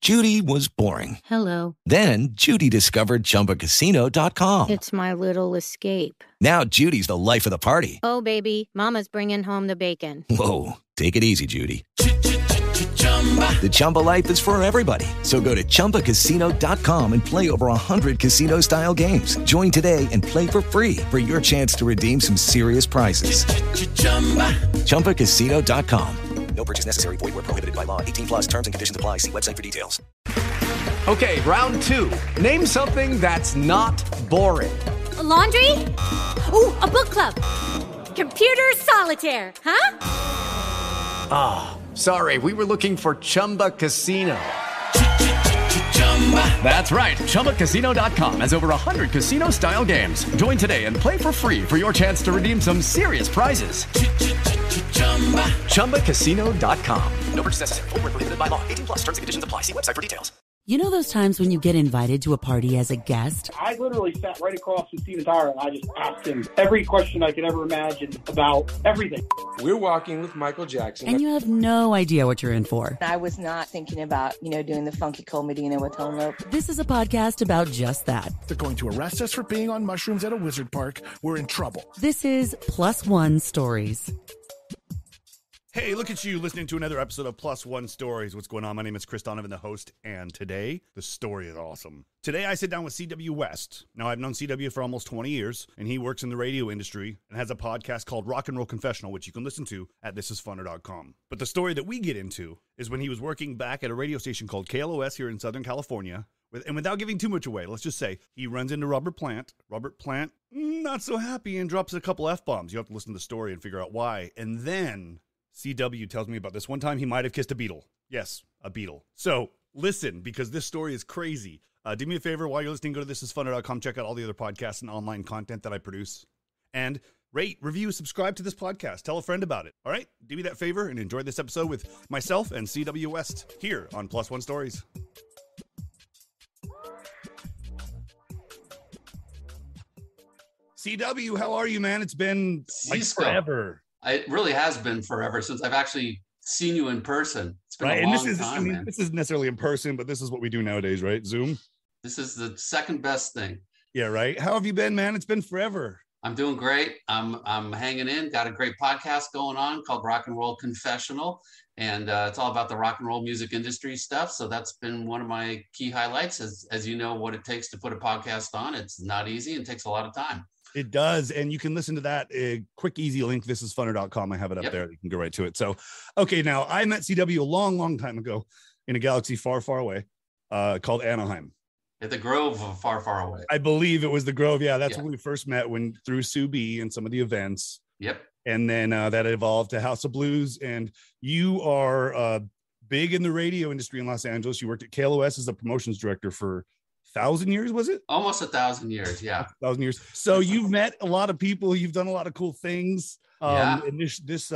Judy was boring. Hello. Then Judy discovered ChumbaCasino.com. It's my little escape. Now Judy's the life of the party. Oh, baby, mama's bringing home the bacon. Whoa, take it easy, Judy. The Chumba life is for everybody. So go to ChumbaCasino.com and play over 100 casino-style games. Join today and play for free for your chance to redeem some serious prizes. ChumbaCasino.com. No purchase necessary. Void where prohibited by law. 18 plus terms and conditions apply. See website for details. Okay, round two. Name something that's not boring. A laundry? Ooh, a book club. Computer solitaire, huh? Ah, sorry, we were looking for Chumba Casino. That's right, ChumbaCasino.com has over 100 casino-style games. Join today and play for free for your chance to redeem some serious prizes. ChumbaCasino.com. No purchase necessary. Void where prohibited by law. 18 plus terms and conditions apply. See website for details. You know those times when you get invited to a party as a guest? I literally sat right across from Steven Tyler and I just asked him every question I could ever imagine about everything. We're walking with Michael Jackson. And you have no idea what you're in for. I was not thinking about, doing the funky Cold Medina with Home Lope. This is a podcast about just that. They're going to arrest us for being on mushrooms at a wizard park. We're in trouble. This is Plus One Stories. Hey, look at you listening to another episode of Plus One Stories. What's going on? My name is Chris Donovan, the host, and today, the story is awesome. Today, I sit down with C.W. West. Now, I've known C.W. for almost 20 years, and he works in the radio industry and has a podcast called Rock and Roll Confessional, which you can listen to at thisisfunner.com. But the story that we get into is when he was working back at a radio station called KLOS here in Southern California. And without giving too much away, let's just say he runs into Robert Plant. Robert Plant, not so happy, and drops a couple F-bombs. You have to listen to the story and figure out why. And then CW tells me about this one time he might have kissed a Beatle. Yes, a Beatle. So listen, because this story is crazy. Do me a favor, while you're listening, go to thisisfunner.com, check out all the other podcasts and online content that I produce. And rate, review, subscribe to this podcast. Tell a friend about it. All right? Do me that favor and enjoy this episode with myself and CW West here on Plus One Stories. CW, how are you, man? It's been like forever. It really has been forever since I've actually seen you in person. It's been a long time, man. This isn't necessarily in person, but this is what we do nowadays, right? Zoom. This is the second best thing. Yeah, right. How have you been, man? It's been forever. I'm doing great. I'm hanging in. Got a great podcast going on called Rock and Roll Confessional, and it's all about the rock and roll music industry stuff. So that's been one of my key highlights. As you know, what it takes to put a podcast on. It's not easy and takes a lot of time. It does. And you can listen to that quick, easy link. Thisisfunner.com. I have it up there. You can go right to it. So, okay. Now I met CW a long, long time ago in a galaxy far, far away called Anaheim. At the Grove far, far away. I believe it was the Grove. Yeah. That's when we first met through Sue B and some of the events. Yep. And then that evolved to House of Blues. And you are big in the radio industry in Los Angeles. You worked at KLOS as a promotions director for 1,000 years, was it? Almost 1,000 years, yeah. 1,000 years. So you've met a lot of people. You've done a lot of cool things. And this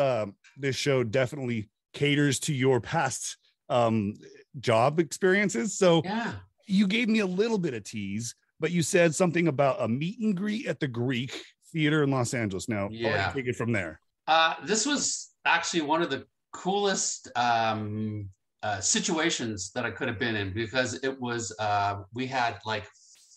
show definitely caters to your past job experiences. So you gave me a little bit of tease, but you said something about a meet and greet at the Greek Theater in Los Angeles. Now, I'll take it from there. This was actually one of the coolest situations that I could have been in, because it was we had like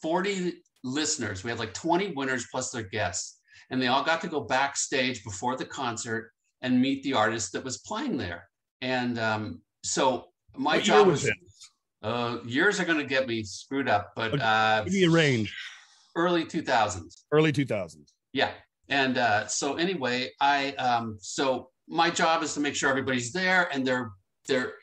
40 listeners. We had like 20 winners plus their guests, and they all got to go backstage before the concert and meet the artist that was playing there. And so my job was years are going to get me screwed up, but give me a range. Early 2000s. Early 2000s. Yeah. And so anyway, so my job is to make sure everybody's there and they're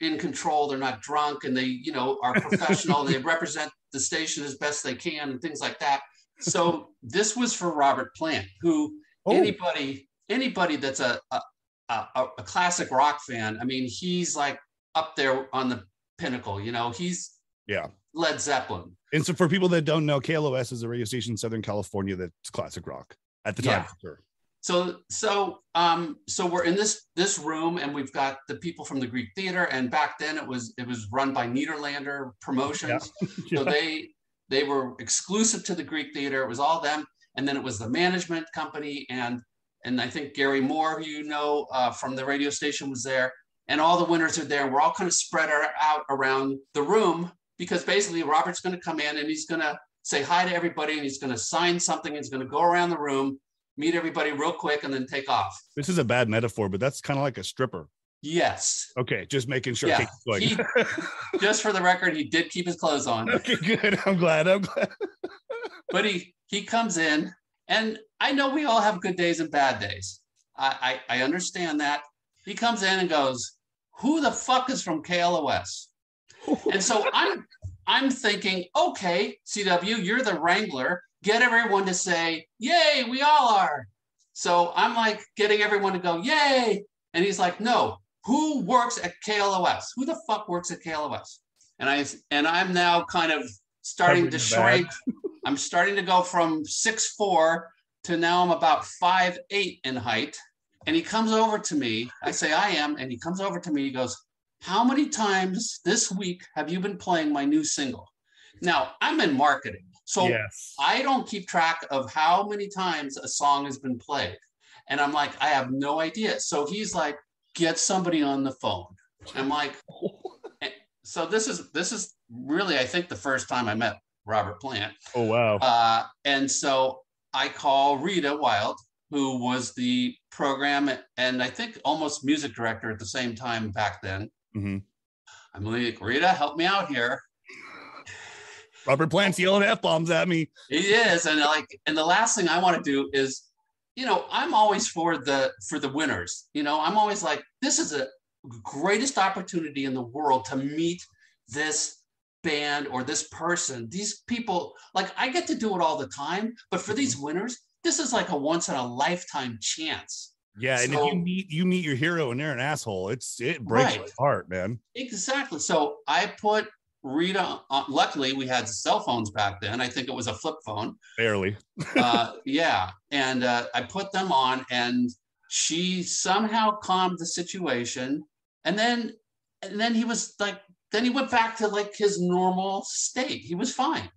in control, they're not drunk, and they, are professional. They represent the station as best they can and things like that. So this was for Robert Plant, who anybody that's a classic rock fan, I mean, he's like up there on the pinnacle, he's Led Zeppelin. And so for people that don't know, KLOS is a radio station in Southern California that's classic rock at the time. Sure. So we're in this room, and we've got the people from the Greek Theater, and back then it was run by Niederlander Promotions. So they were exclusive to the Greek Theater. It was all them, and then it was the management company, and I think Gary Moore, who from the radio station, was there, and all the winners are there. And we're all kind of spread out around the room because basically Robert's going to come in and he's going to say hi to everybody and he's going to sign something. He's going to go around the room, meet everybody real quick, and then take off. This is a bad metaphor, but that's kind of like a stripper. Yes. Okay, just making sure. Yeah. Just for the record, he did keep his clothes on. Okay, good. I'm glad. But he comes in, and I know we all have good days and bad days. I understand that. He comes in and goes, "Who the fuck is from KLOS?" And so I'm thinking, okay, CW, you're the wrangler. Get everyone to say, "Yay, we all are." So I'm like getting everyone to go, "Yay." And he's like, "No, who works at KLOS? Who the fuck works at KLOS?" And I'm now kind of starting to shrink. I'm starting to go from 6'4" to now I'm about 5'8" in height. And he comes over to me. I say, "I am." And he comes over to me. He goes, "How many times this week have you been playing my new single?" Now, I'm in marketing, so yes. I don't keep track of how many times a song has been played. And I'm like, I have no idea. So he's like, "Get somebody on the phone." I'm like, so this is really, I think, the first time I met Robert Plant. Oh, wow. And so I call Rita Wild, who was the program and I think almost music director at the same time back then. Mm-hmm. I'm like, "Rita, help me out here." Robert Plant's yelling F-bombs at me. He is. And the last thing I want to do is, I'm always for the winners. I'm always like, this is the greatest opportunity in the world to meet this band or this person. These people, like, I get to do it all the time, but for these winners, this is like a once in a lifetime chance. Yeah, and if you meet your hero and they're an asshole, it breaks my heart, man. Exactly. So I put Rita on. Luckily, we had cell phones back then. I think it was a flip phone. Barely. Yeah, and I put them on, and she somehow calmed the situation. And then he was like, then he went back to like his normal state. He was fine.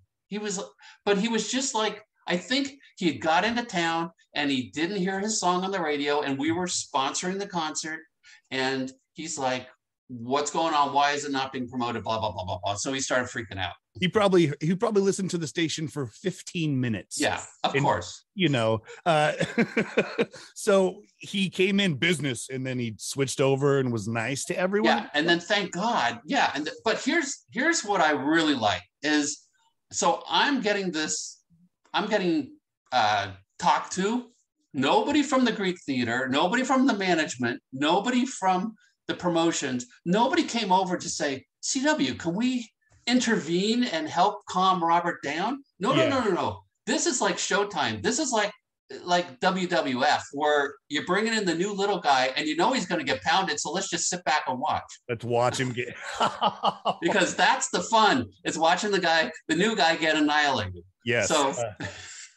But he was just like, I think he had got into town and he didn't hear his song on the radio, and we were sponsoring the concert, and he's like, "What's going on? Why is it not being promoted? Blah, blah, blah, blah, blah." So he started freaking out. He probably listened to the station for 15 minutes. Yeah, of course. So he came in business and then he switched over and was nice to everyone. Yeah, and then thank God. Yeah, but here's what I really like is, so I'm getting talked to. Nobody from the Greek theater, nobody from the management, nobody from the promotions, nobody came over to say, "CW, can we intervene and help calm Robert down?" No. This is like Showtime. This is like WWF, where you're bringing in the new little guy and he's going to get pounded. So let's just sit back and watch. Let's watch him get. Because that's the fun. It's watching the new guy get annihilated. Yes. So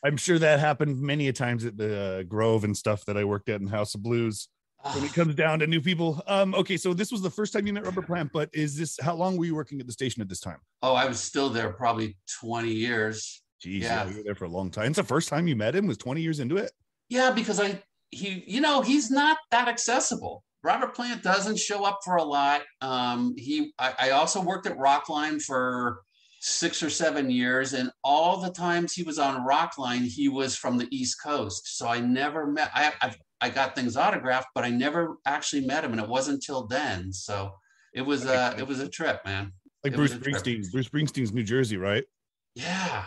I'm sure that happened many a times at the Grove and stuff that I worked at in House of Blues. When it comes down to new people. Okay, so this was the first time you met Robert Plant, but how long were you working at the station at this time? Oh, I was still there probably 20 years. Jeez, yeah, you were there for a long time. It's the first time you met him was 20 years into it? Yeah, because he's not that accessible. Robert Plant doesn't show up for a lot. I also worked at Rockline for 6 or 7 years, and all the times he was on Rockline, he was from the East Coast. So I never met. I got things autographed, but I never actually met him, and it wasn't until then. So it was a trip, man. Like Bruce Springsteen. Bruce Springsteen's New Jersey, right? Yeah.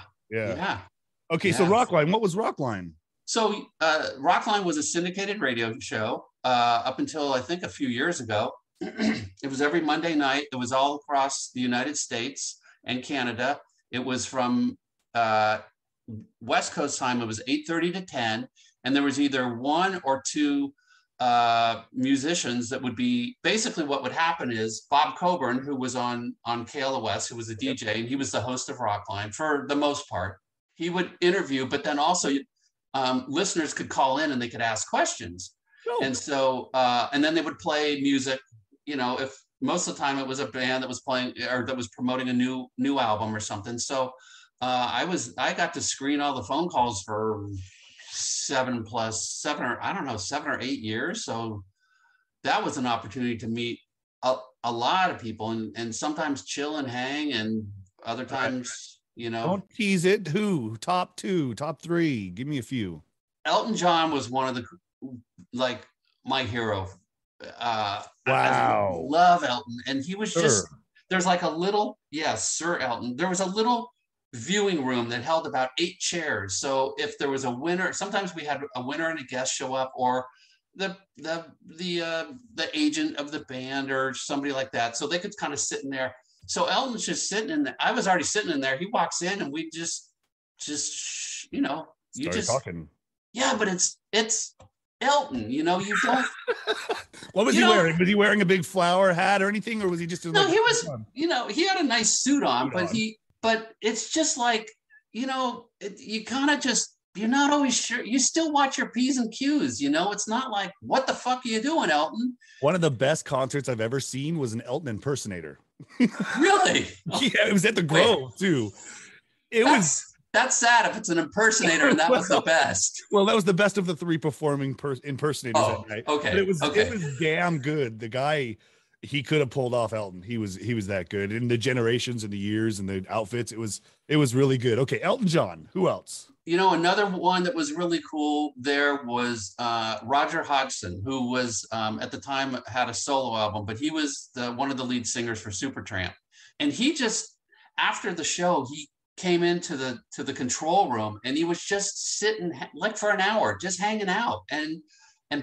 Okay, so Rockline. What was Rockline? So Rockline was a syndicated radio show up until I think a few years ago. It was every Monday night. It was all across the United States and Canada. It was from West Coast time. It was 8:30 to 10. And there was either one or two musicians that would be, basically what would happen is Bob Coburn, who was on KLOS, who was a DJ, and he was the host of Rockline for the most part. He would interview, but then also listeners could call in and they could ask questions. Oh. And so, and then they would play music, if most of the time it was a band that was playing or that was promoting a new album or something. So I got to screen all the phone calls for 7 or 8 years. So that was an opportunity to meet a lot of people, and sometimes chill and hang, and other times, Don't tease it. Who? Top 2, top 3. Give me a few. Elton John was one of the, like, my hero. Wow. I love Elton. And he was just, there's like a little, Sir Elton. There was a little viewing room that held about 8 chairs. So if there was a winner, sometimes we had a winner and a guest show up, or the agent of the band or somebody like that. So they could kind of sit in there. So Elton's just sitting in there. I was already sitting in there. He walks in and we just Started talking. Yeah, but it's Elton, you don't. What was he wearing? Was he wearing a big flower hat or anything, or was he just? No, he was. He had a nice suit on, but it's just like, you kind of just, you're not always sure. You still watch your P's and Q's, It's not like, what the fuck are you doing, Elton? One of the best concerts I've ever seen was an Elton impersonator. Really? Yeah, it was at the Grove too. That's sad if it's an impersonator, and that was the best. Well, that was the best of the 3 performing impersonators that night. Okay. But it was damn good. The guy, he could have pulled off Elton. He was that good. In the generations and the years and the outfits, it was really good. Okay, Elton John. Who else? Another one that was really cool there was Roger Hodgson, who was at the time had a solo album, but he was one of the lead singers for Supertramp. And he just, after the show, he came into the control room, and he was just sitting like for an hour, just hanging out and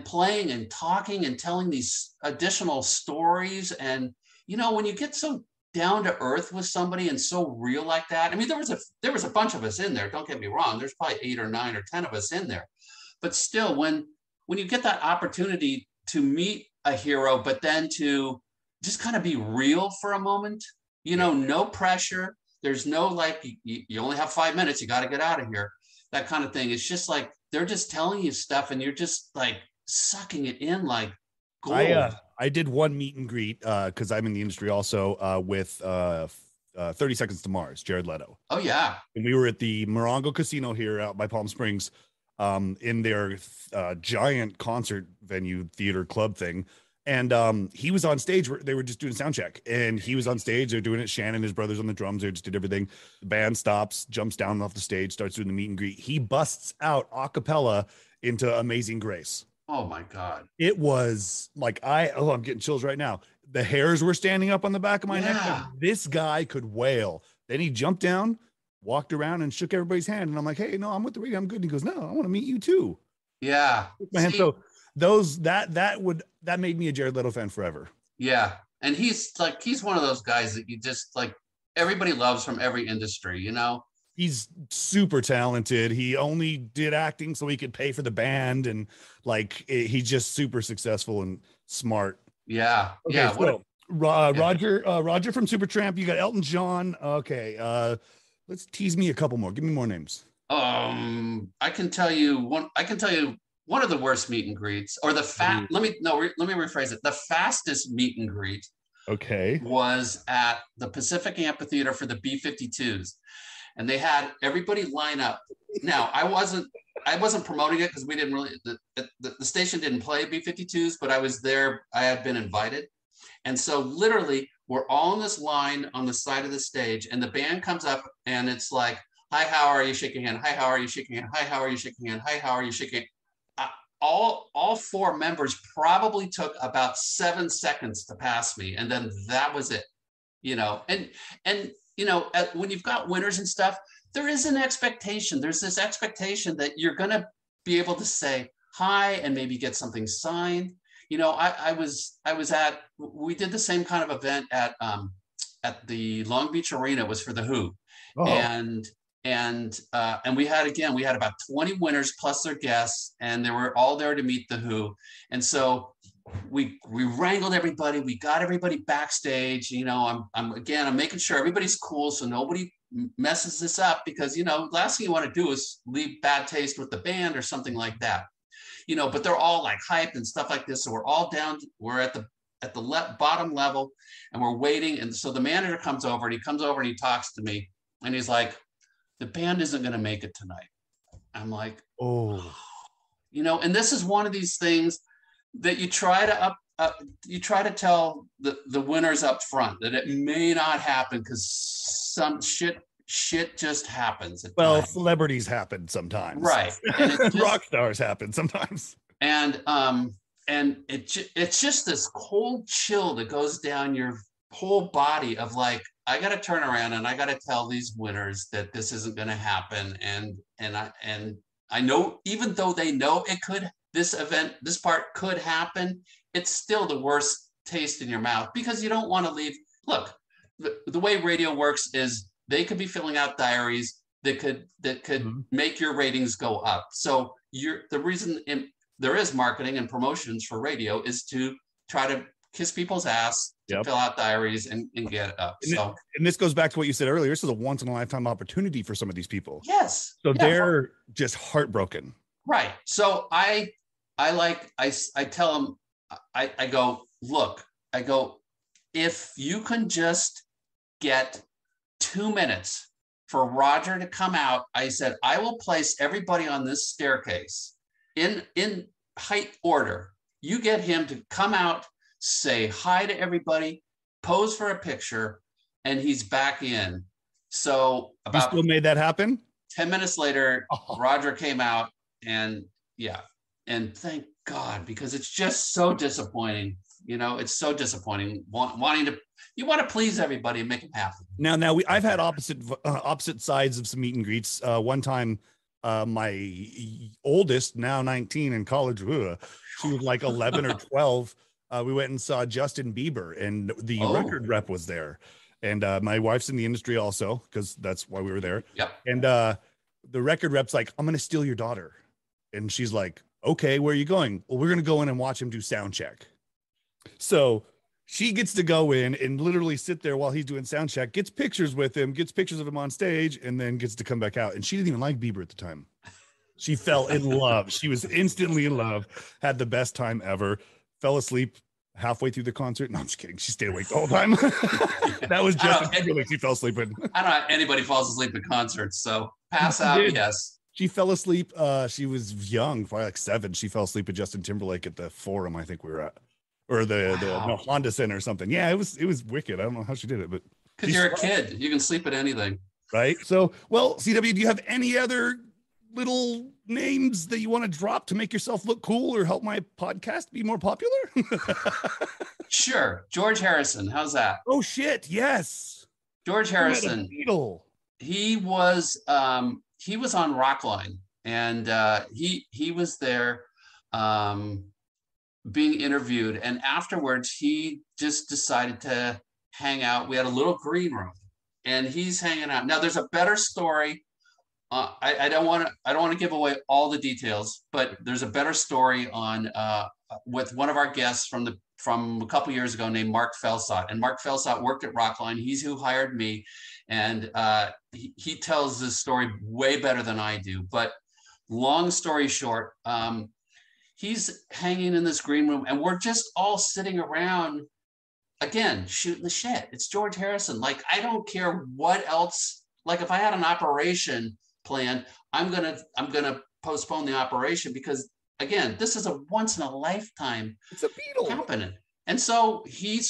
playing and talking and telling these additional stories. And when you get so down to earth with somebody and so real like that, I mean, there was a bunch of us in there, don't get me wrong, there's probably 8 or 9 or 10 of us in there, but still, when you get that opportunity to meet a hero, but then to just kind of be real for a moment, no pressure. There's no like, you only have 5 minutes, you got to get out of here, that kind of thing. It's just like, they're just telling you stuff and you're just like sucking it in like gold. I did one meet and greet because I'm in the industry also with 30 Seconds to Mars, Jared Leto. Oh, yeah. And we were at the Morongo Casino here out by Palm Springs in their giant concert venue, theater club thing. And he was on stage. They were just doing a sound check, and he was on stage. They're doing it. Shannon, his brother's on the drums. They just did everything. The band stops, jumps down off the stage, starts doing the meet and greet. He busts out a cappella into Amazing Grace. Oh my God. It was like, I'm getting chills right now. The hairs were standing up on the back of my neck. This guy could wail. Then he jumped down, walked around and shook everybody's hand. And I'm like, hey, no, I'm with the radio. I'm good. And he goes, no, I want to meet you too. Yeah. So that made me a Jared Leto fan forever. Yeah. And he's one of those guys that you just like, everybody loves from every industry, He's super talented. He only did acting so he could pay for the band, and he's just super successful and smart. Yeah. Okay, yeah. So, Roger from Supertramp. You got Elton John. Okay. Let's tease me a couple more. Give me more names. I can tell you one of the worst meet and greets, or let me rephrase it. The fastest meet and greet, okay, was at the Pacific Amphitheater for the B-52s, and they had everybody line up. Now, I wasn't promoting it because we didn't really, the station didn't play B-52s, but I was there. I had been invited, and so literally we're all in this line on the side of the stage, and the band comes up, and it's like, hi, how are you? Shaking hand. Hi, how are you? Shaking hand. Hi, how are you? Shaking hand. Hi, how are you? Shaking hand. All 4 members probably took about 7 seconds to pass me, and then that was it. And when you've got winners and stuff, there is an expectation. There's this expectation that you're going to be able to say hi and maybe get something signed. We did the same kind of event at the Long Beach Arena. It was for the Who. Oh. And we had about 20 winners plus their guests, and they were all there to meet the Who. And so we wrangled everybody. We got everybody backstage. I'm making sure everybody's cool so nobody messes this up, because last thing you want to do is leave bad taste with the band or something like that. But they're all like hyped and stuff like this. So we're all down. We're at the bottom level, and we're waiting. And so the manager comes over, and he talks to me, and he's like, the band isn't going to make it tonight. I'm like, oh, and this is one of these things that you try to you try to tell the winners up front that it may not happen because some shit just happens. Well, celebrities happen sometimes, right? And rock stars happen sometimes, and it's just this cold chill that goes down your whole body of like, I got to turn around and I got to tell these winners that this isn't going to happen, and I know, even though they know this part could happen, it's still the worst taste in your mouth because you don't want to leave. Look, the way radio works is they could be filling out diaries that could make your ratings go up. So the reason there is marketing and promotions for radio is to try to kiss people's ass, to fill out diaries and get it up. And this goes back to what you said earlier. This is a once in a lifetime opportunity for some of these people. Yes. So they're just heartbroken. Right. So I tell them, I go, look, if you can just get 2 minutes for Roger to come out, I said, I will place everybody on this staircase in height order. You get him to come out, say hi to everybody, pose for a picture, and he's back in. So you still made that happen? 10 minutes later, Roger came out, and thank God, because it's just so disappointing. It's so disappointing. You want to please everybody and make them happy. Now I've had opposite sides of some meet and greets. One time, my oldest, now 19 in college, she was like 11 or 12. We went and saw Justin Bieber, and the record rep was there. And my wife's in the industry also, because that's why we were there. Yep. And the record rep's like, I'm going to steal your daughter. And she's like, okay, where are you going? Well, we're going to go in and watch him do sound check. So she gets to go in and literally sit there while he's doing sound check, gets pictures with him, gets pictures of him on stage, and then gets to come back out. And she didn't even like Bieber at the time. She fell in love. She was instantly in love, had the best time ever, fell asleep halfway through the concert. No, I'm just kidding. She stayed awake the whole time. That was just like she fell asleep in. I don't know anybody falls asleep at concerts, so pass out, yes. She fell asleep. She was young, probably like 7. She fell asleep at Justin Timberlake at the Forum, I think we were at, or the Honda Center or something. Yeah, it was wicked. I don't know how she did it, but because you're a kid, you can sleep at anything, right? So, well, CW, do you have any other little names that you want to drop to make yourself look cool or help my podcast be more popular? Sure. George Harrison, how's that? Oh shit, yes. George Harrison. Beatle. He was on Rockline, and he was there being interviewed, and afterwards he just decided to hang out. We had a little green room, and he's hanging out. Now there's a better story. I don't want to give away all the details, but there's a better story on with one of our guests from a couple years ago named Mark Felsot. And Mark Felsot worked at Rockline. He's who hired me, and he tells this story way better than I do. But long story short, he's hanging in this green room, and we're just all sitting around, again, shooting the shit. It's George Harrison. Like, I don't care what else. Like, if I had an operation plan, I'm gonna postpone the operation because, again, this is a once in a lifetime. It's a Beatle happening. And so he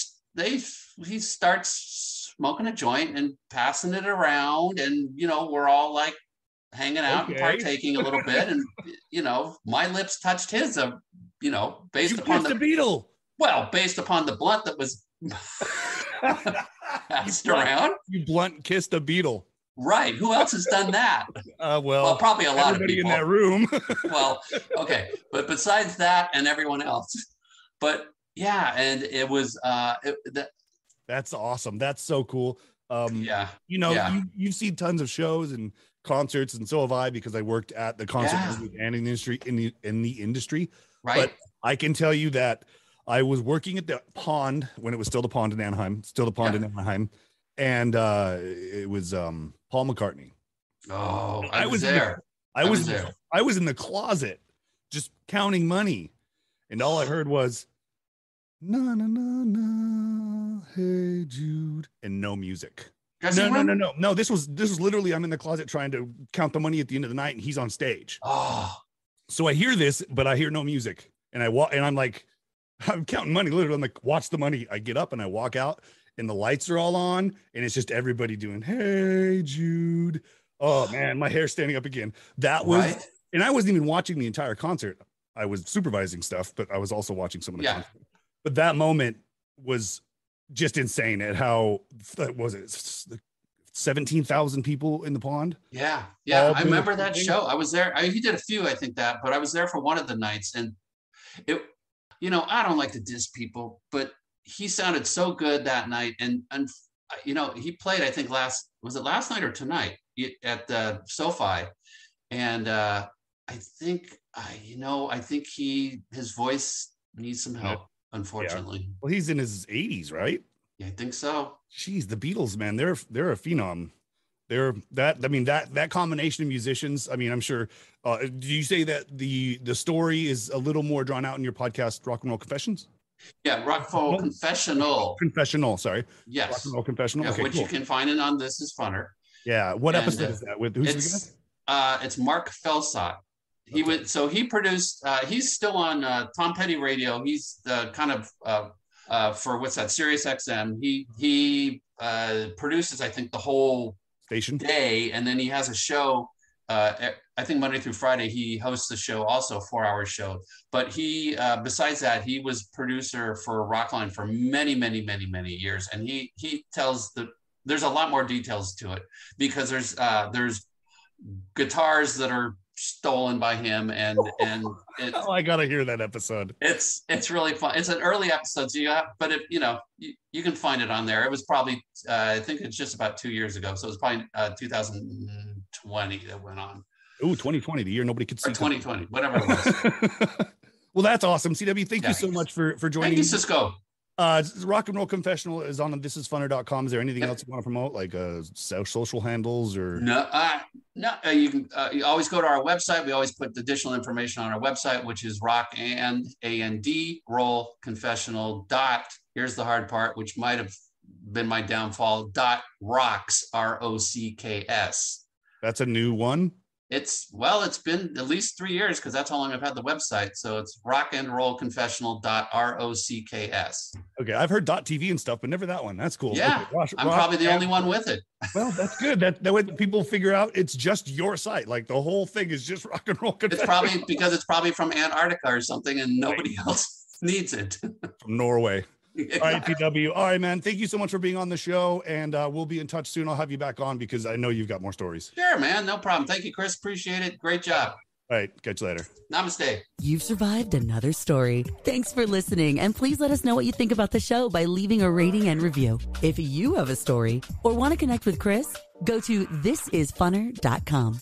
starts smoking a joint and passing it around, and we're all like hanging out and partaking a little bit, and my lips touched his, based upon the Beatle. Well, based upon the blunt that was passed around. You blunt kissed a Beatle. Right. Who else has done that? Well, probably a lot of people in that room. Well, okay. But besides that and everyone else. But yeah, and it was that's awesome. That's so cool. Yeah. You've seen tons of shows and concerts, and so have I, because I worked at the concert and in the industry. Right. But I can tell you that I was working at the Pond when it was still the Pond in Anaheim, in Anaheim. And it was Paul McCartney. Oh, I was there. I was in the closet just counting money, and all I heard was na na na na, hey Jude, and no music. No. This was literally, I'm in the closet trying to count the money at the end of the night, and he's on stage. Oh, so I hear this, but I hear no music, and I'm like, I'm counting money. Literally, I'm like, watch the money. I get up and I walk out, and the lights are all on, and it's just everybody doing, "Hey, Jude." Oh man, my hair's standing up again. That was, right? And I wasn't even watching the entire concert. I was supervising stuff, but I was also watching some of the concert. But that moment was just insane at how, was it 17,000 people in the pond? Yeah. I remember that show. I was there. He did a few, I think but I was there for one of the nights, and it, I don't like to diss people, but he sounded so good that night. And he played, I think last night or tonight at the SoFi. And I think his voice needs some help, unfortunately. Yeah. Well, he's in his 80s, right? Yeah, I think so. Jeez, the Beatles, man, they're a phenom. That combination of musicians. I mean, I'm sure. Do you say that the story is a little more drawn out in your podcast, Rock and Roll Confessions? Yeah, Rock and Roll Confessional. Confessional, sorry. Yes. Rock and Roll Confessional. Yeah, okay, which cool. you can find it on This Is Funner. Yeah. What episode is that with? Who's the guy? It's Mark Felsot. He produced. He's still on Tom Petty Radio. He's kind of for what's that? Sirius XM. He produces, I think, the whole station day, and then he has a show. I think Monday through Friday he hosts the show, also a 4-hour show. But he, besides that, he was producer for Rockline for many, many, many, many years, and he tells there's a lot more details to it, because there's guitars that are stolen by him, and I gotta hear that episode. It's really fun. It's an early episode, so but if you can find it on there. It was probably I think it's just about 2 years ago, so it was probably 2020 that went on. Ooh, 2020, the year nobody could see. Or 2020, whatever it was. Well, that's awesome. CW, thank you so much for joining. Thank you, Cisco. Rock and Roll Confessional is on thisisfunner.com. Is there anything else you want to promote, like social handles or? No. You can always go to our website. We always put additional information on our website, which is roll confessional . Here's the hard part, which might have been my downfall. .rocks, ROCKS. That's a new one. It's been at least 3 years, because that's how long I've had the website. So it's rockandrollconfessional.rocks. Okay, I've heard .tv and stuff, but never that one. That's cool. Yeah, okay, I'm probably the only one with it. Well, that's good. That way people figure out it's just your site. Like the whole thing is just Rock and Roll Confessional. It's probably because it's probably from Antarctica or something, and nobody else needs it. From Norway. Exactly. All right, PW. All right, man. Thank you so much for being on the show, and we'll be in touch soon. I'll have you back on because I know you've got more stories. Sure, man. No problem. Thank you, Chris. Appreciate it. Great job. All right. Catch you later. Namaste. You've survived another story. Thanks for listening, and please let us know what you think about the show by leaving a rating and review. If you have a story or want to connect with Chris, go to thisisfunner.com.